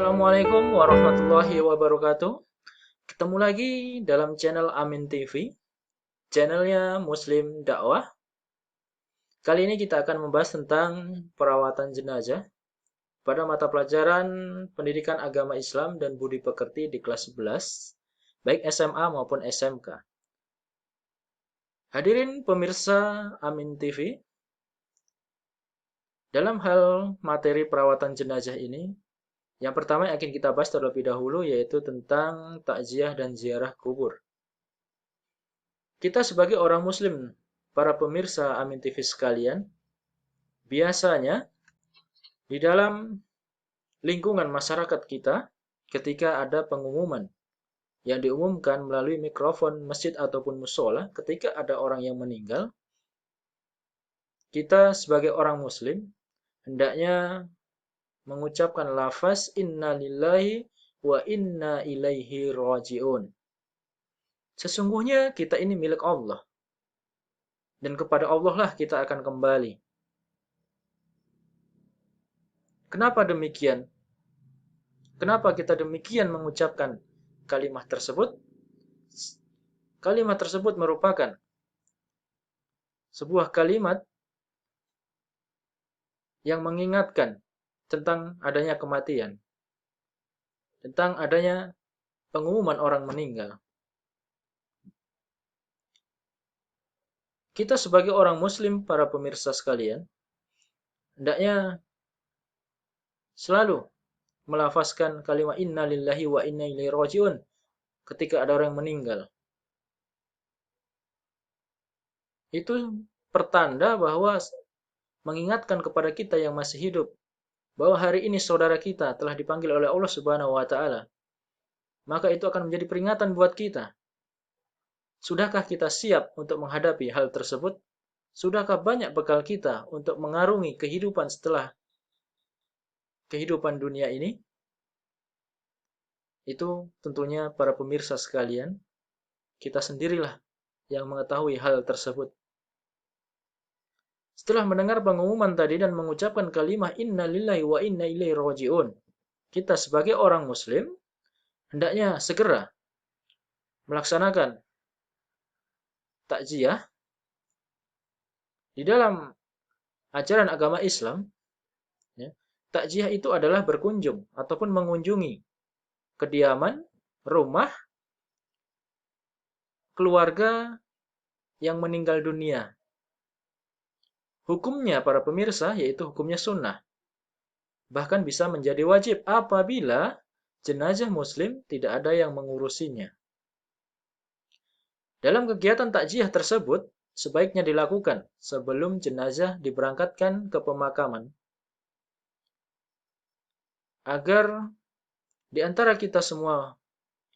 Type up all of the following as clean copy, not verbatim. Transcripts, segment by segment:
Assalamualaikum warahmatullahi wabarakatuh. Ketemu lagi dalam channel Amin TV, channelnya Muslim Dakwah. Kali ini kita akan membahas tentang perawatan jenazah pada mata pelajaran Pendidikan Agama Islam dan Budi Pekerti di kelas 11, baik SMA maupun SMK. Hadirin pemirsa Amin TV, dalam hal materi perawatan jenazah ini, yang pertama yang akan kita bahas terlebih dahulu yaitu tentang takziah dan ziarah kubur. Kita sebagai orang muslim, para pemirsa Amin TV sekalian, biasanya di dalam lingkungan masyarakat kita ketika ada pengumuman yang diumumkan melalui mikrofon masjid ataupun musola ketika ada orang yang meninggal, kita sebagai orang muslim hendaknya mengucapkan lafaz inna lillahi wa inna ilaihi raji'un. Sesungguhnya kita ini milik Allah. Dan kepada Allah lah kita akan kembali. Kenapa demikian? Kenapa kita demikian mengucapkan kalimat tersebut? Kalimat tersebut merupakan sebuah kalimat yang mengingatkan tentang adanya kematian. Tentang adanya pengumuman orang meninggal. Kita sebagai orang muslim, para pemirsa sekalian, hendaknya selalu melafazkan kalimat inna lillahi wa inna ilaihi raji'un ketika ada orang meninggal. Itu pertanda bahwa mengingatkan kepada kita yang masih hidup bahwa hari ini saudara kita telah dipanggil oleh Allah Subhanahu wa taala. Maka itu akan menjadi peringatan buat kita. Sudahkah kita siap untuk menghadapi hal tersebut? Sudahkah banyak bekal kita untuk mengarungi kehidupan setelah kehidupan dunia ini? Itu tentunya para pemirsa sekalian, kita sendirilah yang mengetahui hal tersebut. Setelah mendengar pengumuman tadi dan mengucapkan kalimat inna lillahi wa inna ilaihi raji'un, kita sebagai orang muslim hendaknya segera melaksanakan takziah. Di dalam ajaran agama Islam, takziah itu adalah berkunjung ataupun mengunjungi kediaman, rumah, keluarga yang meninggal dunia. Hukumnya para pemirsa yaitu hukumnya sunnah. Bahkan bisa menjadi wajib apabila jenazah muslim tidak ada yang mengurusinya. Dalam kegiatan takziah tersebut, sebaiknya dilakukan sebelum jenazah diberangkatkan ke pemakaman. Agar di antara kita semua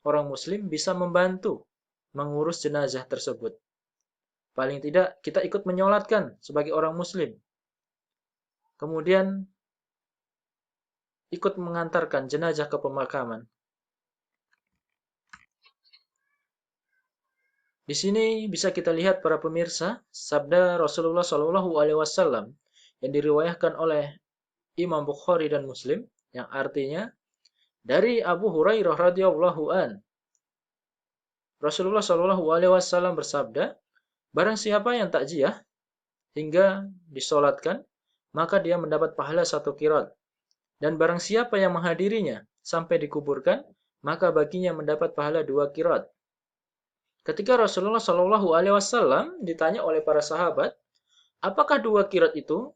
orang muslim bisa membantu mengurus jenazah tersebut. Paling tidak kita ikut menyolatkan sebagai orang muslim. Kemudian ikut mengantarkan jenazah ke pemakaman. Di sini bisa kita lihat para pemirsa sabda Rasulullah SAW yang diriwayatkan oleh Imam Bukhari dan Muslim yang artinya dari Abu Hurairah radhiyallahu an. Rasulullah SAW bersabda, barang siapa yang takziah hingga disolatkan, maka dia mendapat pahala 1 qirat. Dan barang siapa yang menghadirinya sampai dikuburkan, maka baginya mendapat pahala 2 qirat. Ketika Rasulullah SAW ditanya oleh para sahabat, apakah 2 qirat itu?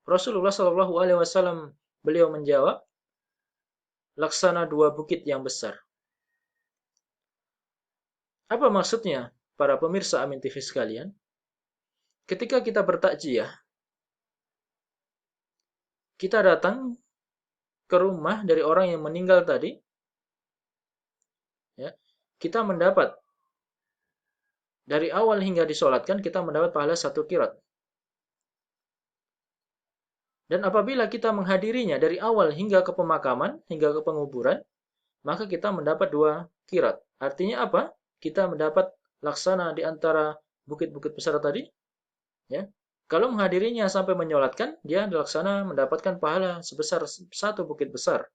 Rasulullah SAW beliau menjawab, laksana 2 bukit yang besar. Apa maksudnya para pemirsa Amin TV sekalian? Ketika kita bertakziah, kita datang ke rumah dari orang yang meninggal tadi, ya, kita mendapat dari awal hingga disolatkan kita mendapat pahala 1 qirat. Dan apabila kita menghadirinya dari awal hingga ke pemakaman, hingga ke penguburan, maka kita mendapat 2 qirat. Artinya apa? Kita mendapat laksana di antara bukit-bukit besar tadi. Ya. Kalau menghadirinya sampai menyolatkan, dia dilaksana mendapatkan pahala sebesar 1 bukit besar.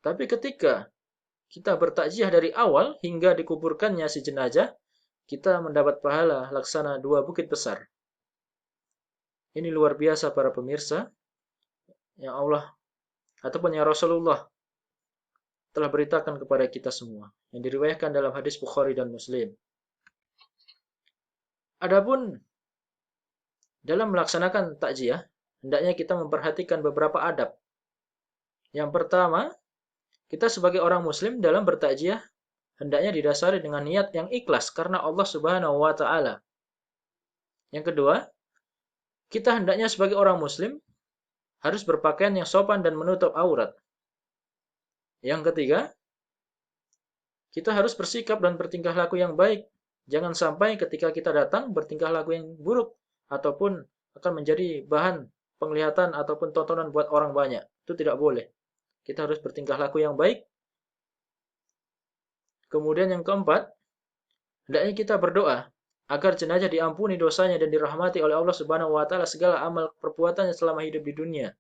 Tapi ketika kita bertakziah dari awal hingga dikuburkannya si jenazah, kita mendapat pahala laksana 2 bukit besar. Ini luar biasa para pemirsa, yang Allah ataupun yang Rasulullah telah beritakan kepada kita semua, yang diriwayatkan dalam hadis Bukhari dan Muslim. Adapun dalam melaksanakan takziah, hendaknya kita memperhatikan beberapa adab. Yang pertama, kita sebagai orang muslim dalam bertakziah hendaknya didasari dengan niat yang ikhlas karena Allah Subhanahu wa taala. Yang kedua, kita hendaknya sebagai orang muslim harus berpakaian yang sopan dan menutup aurat. Yang ketiga, kita harus bersikap dan bertingkah laku yang baik. Jangan sampai ketika kita datang bertingkah laku yang buruk ataupun akan menjadi bahan penglihatan ataupun tontonan buat orang banyak. Itu tidak boleh. Kita harus bertingkah laku yang baik. Kemudian yang keempat, hendaknya kita berdoa agar jenazah diampuni dosanya dan dirahmati oleh Allah Subhanahu wa taala segala amal perbuatannya selama hidup di dunia.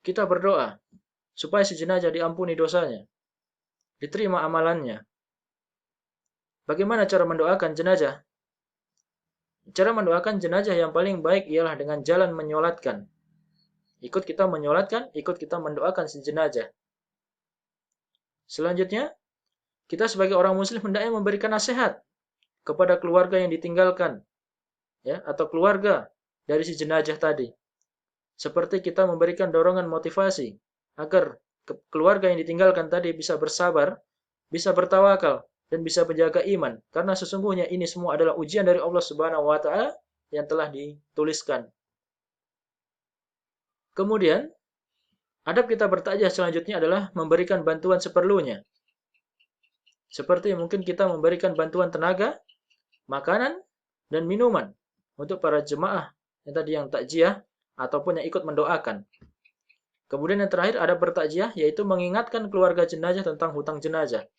Kita berdoa supaya si jenazah diampuni dosanya, diterima amalannya. Bagaimana cara mendoakan jenazah? Cara mendoakan jenazah yang paling baik ialah dengan jalan menyolatkan. Ikut kita menyolatkan, ikut kita mendoakan si jenazah. Selanjutnya, kita sebagai orang muslim hendaknya memberikan nasihat kepada keluarga yang ditinggalkan, ya, atau keluarga dari si jenazah tadi. Seperti kita memberikan dorongan motivasi agar keluarga yang ditinggalkan tadi bisa bersabar, bisa bertawakal, dan bisa menjaga iman. Karena sesungguhnya ini semua adalah ujian dari Allah Subhanahu wa taala yang telah dituliskan. Kemudian, adab kita bertakziah selanjutnya adalah memberikan bantuan seperlunya. Seperti mungkin kita memberikan bantuan tenaga, makanan, dan minuman untuk para jemaah yang tadi yang takziah ataupun yang ikut mendoakan. Kemudian yang terakhir ada bertakziah, yaitu mengingatkan keluarga jenazah tentang hutang jenazah.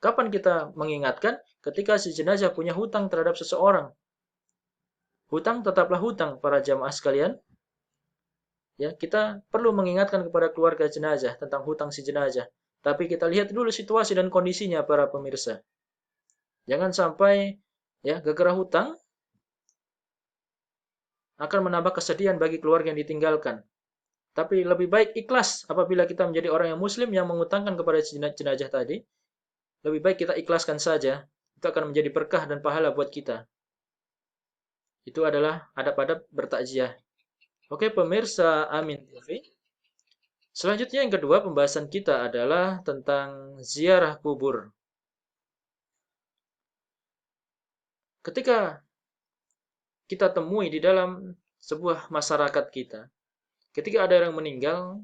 Kapan kita mengingatkan? Ketika si jenazah punya hutang terhadap seseorang. Hutang tetaplah hutang para jamaah sekalian. Ya, kita perlu mengingatkan kepada keluarga jenazah tentang hutang si jenazah. Tapi kita lihat dulu situasi dan kondisinya para pemirsa. Jangan sampai ya gara-gara hutang akan menambah kesedihan bagi keluarga yang ditinggalkan. Tapi lebih baik ikhlas apabila kita menjadi orang yang muslim yang mengutangkan kepada jenazah tadi. Lebih baik kita ikhlaskan saja. Itu akan menjadi berkah dan pahala buat kita. Itu adalah adab-adab bertakziah. Oke pemirsa Amin TV. Selanjutnya yang kedua pembahasan kita adalah tentang ziarah kubur. Ketika kita temui di dalam sebuah masyarakat kita, ketika ada orang meninggal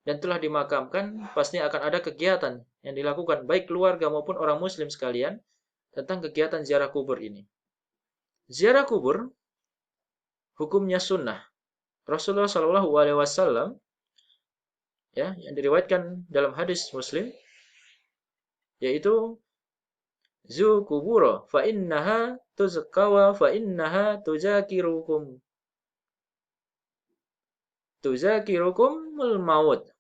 dan telah dimakamkan, pasti akan ada kegiatan yang dilakukan baik keluarga maupun orang muslim sekalian tentang kegiatan ziarah kubur ini. Ziarah kubur hukumnya sunnah. Rasulullah Shallallahu Alaihi Wasallam ya yang diriwayatkan dalam hadis Muslim yaitu zu kuburo fa innaha tuzkawa fa innaha tuzakirukumul maut,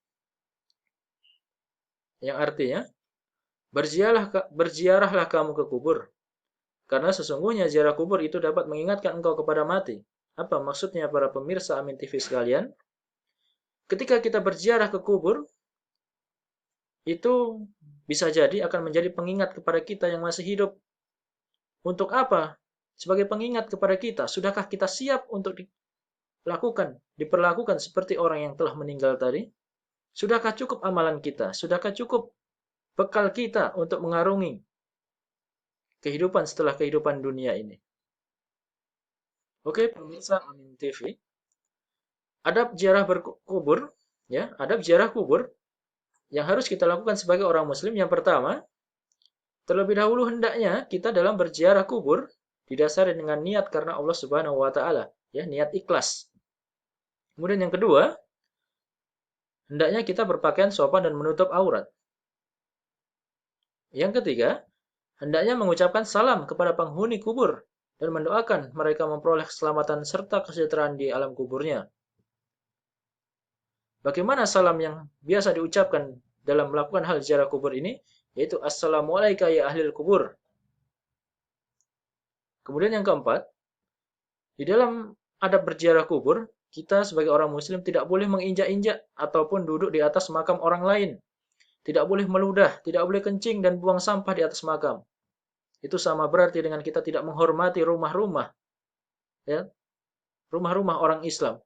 yang artinya berziarahlah kamu ke kubur karena sesungguhnya ziarah kubur itu dapat mengingatkan engkau kepada mati. Apa maksudnya para pemirsa Amin TV sekalian? Ketika kita berziarah ke kubur, itu bisa jadi akan menjadi pengingat kepada kita yang masih hidup. Untuk apa? Sebagai pengingat kepada kita, sudahkah kita siap untuk diperlakukan seperti orang yang telah meninggal tadi? Sudahkah cukup amalan kita? Sudahkah cukup bekal kita untuk mengarungi kehidupan setelah kehidupan dunia ini? Oke, pemirsa Amin TV. Adab ziarah berkubur, ya, adab ziarah kubur yang harus kita lakukan sebagai orang muslim yang pertama, terlebih dahulu hendaknya kita dalam berziarah kubur didasari dengan niat karena Allah Subhanahu wa taala, ya, niat ikhlas. Kemudian yang kedua, hendaknya kita berpakaian sopan dan menutup aurat. Yang ketiga, hendaknya mengucapkan salam kepada penghuni kubur dan mendoakan mereka memperoleh keselamatan serta kesejahteraan di alam kuburnya. Bagaimana salam yang biasa diucapkan dalam melakukan hal ziarah kubur ini? Yaitu Assalamualaikum ya ahlil kubur. Kemudian yang keempat, di dalam adab berziarah kubur, kita sebagai orang muslim tidak boleh menginjak-injak ataupun duduk di atas makam orang lain. Tidak boleh meludah, tidak boleh kencing dan buang sampah di atas makam. Itu sama berarti dengan kita tidak menghormati rumah-rumah, ya, rumah-rumah orang Islam.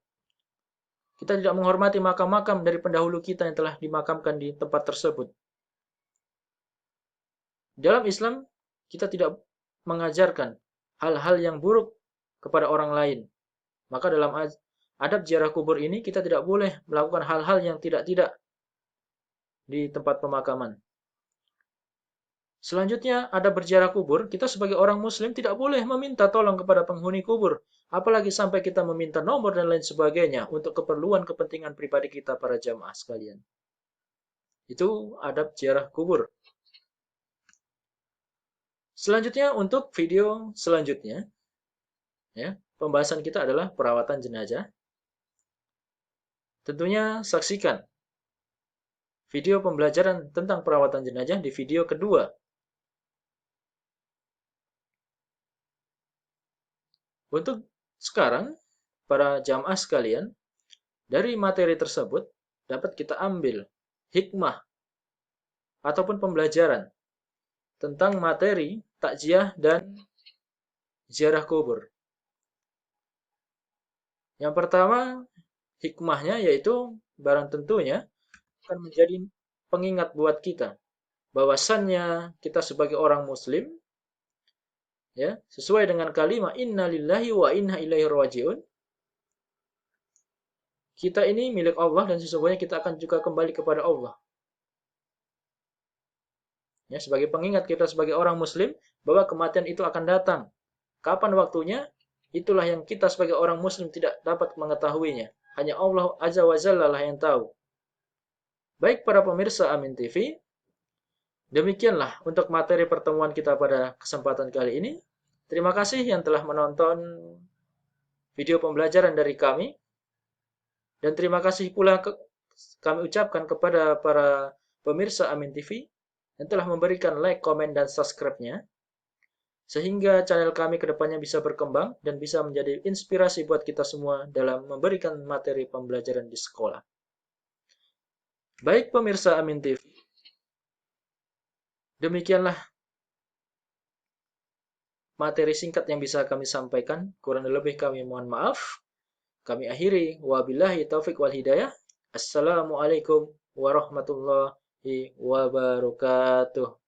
Kita tidak menghormati makam-makam dari pendahulu kita yang telah dimakamkan di tempat tersebut. Dalam Islam, kita tidak mengajarkan hal-hal yang buruk kepada orang lain. Maka dalam adab ziarah kubur ini, kita tidak boleh melakukan hal-hal yang tidak-tidak di tempat pemakaman. Selanjutnya, ada berziarah kubur. Kita sebagai orang muslim tidak boleh meminta tolong kepada penghuni kubur. Apalagi sampai kita meminta nomor dan lain sebagainya untuk keperluan kepentingan pribadi kita para jamaah sekalian. Itu adab ziarah kubur. Selanjutnya untuk video selanjutnya, ya, pembahasan kita adalah perawatan jenazah. Tentunya saksikan video pembelajaran tentang perawatan jenazah di video kedua. Untuk sekarang, para jamaah sekalian, dari materi tersebut dapat kita ambil hikmah ataupun pembelajaran tentang materi takziah dan ziarah kubur. Yang pertama, hikmahnya yaitu barang tentunya akan menjadi pengingat buat kita bahwasannya kita sebagai orang muslim, ya, sesuai dengan kalimat inna lillahi wa inna ilaihi rajiun. Kita ini milik Allah dan sesungguhnya kita akan juga kembali kepada Allah. Ya, sebagai pengingat kita sebagai orang muslim bahwa kematian itu akan datang. Kapan waktunya? Itulah yang kita sebagai orang muslim tidak dapat mengetahuinya. Hanya Allah Azza wa Jalla lah yang tahu. Baik para pemirsa Amin TV, demikianlah untuk materi pertemuan kita pada kesempatan kali ini. Terima kasih yang telah menonton video pembelajaran dari kami. Dan terima kasih pula kami ucapkan kepada para pemirsa Amin TV yang telah memberikan like, komen, dan subscribe-nya. Sehingga channel kami kedepannya bisa berkembang dan bisa menjadi inspirasi buat kita semua dalam memberikan materi pembelajaran di sekolah. Baik pemirsa Amin TV, demikianlah materi singkat yang bisa kami sampaikan. Kurang lebih kami mohon maaf. Kami akhiri. Wabillahi taufik wal hidayah. Assalamualaikum warahmatullahi wabarakatuh.